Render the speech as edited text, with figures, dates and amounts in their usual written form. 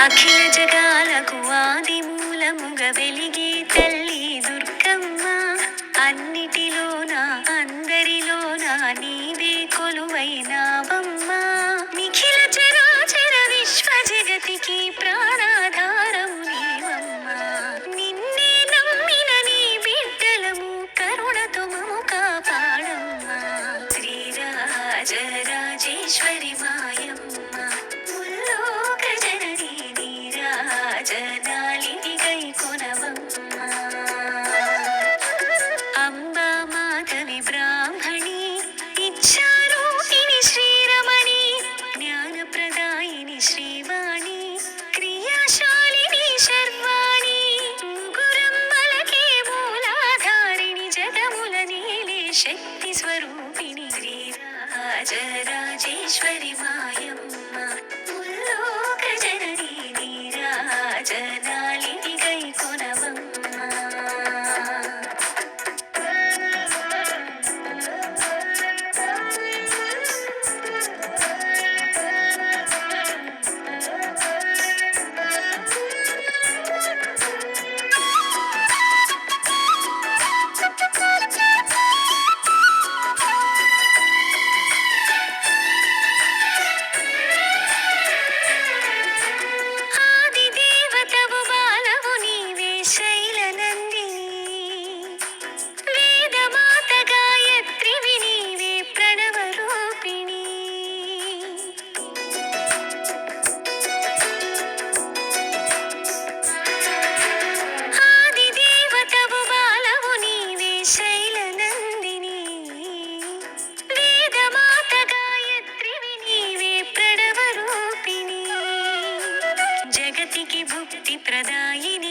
అఖిల జగాలకు ఆది మూలముగ వెలిగే తల్లి దుర్గమ్మ. అన్నిటిలోన అందరిలోన నీవే కొలువైనావమ్మ. నిఖిల చరాచర విశ్వ జగతికి ప్రాణాధారము నీవమ్మ. నిన్నే నమ్మిన నీ బిడ్డలము కరుణతో మము కాపాడమ్మ. శ్రీరాజరాజేశ్వరి మాయమ్మ, ముల్లోక జననీ నీరాజనాలిని గైకొనవమ్మ. అంబా మాధవి బ్రాహ్మణి, ఇచ్ఛారూపిణి శ్రీరమణి, జ్ఞానప్రదాయిని శ్రీవాణి, క్రియాశాలిని శర్వాణి. ముగురమ్మలకే మూలాధారిణి, జగముల నీలే శక్తి స్వరూపిణి. శ్రీరాజరాజేశ్వరి మాయమ్మ, ముల్లోక జననీ నీరాజనాలిని గైకొనవమ్మ. ఆది దేవతవు బాలవు నీవే శైలనందిని, వేదమాత గాయత్రివి నీవే ప్రణవ రూపిణి. ఆది దేవతవు బాలవు నీవే శైలనందిని, వేదమాత గాయత్రివి నీవే ప్రణవ రూపిణి. జగతికి భుక్తి ప్రదాయిని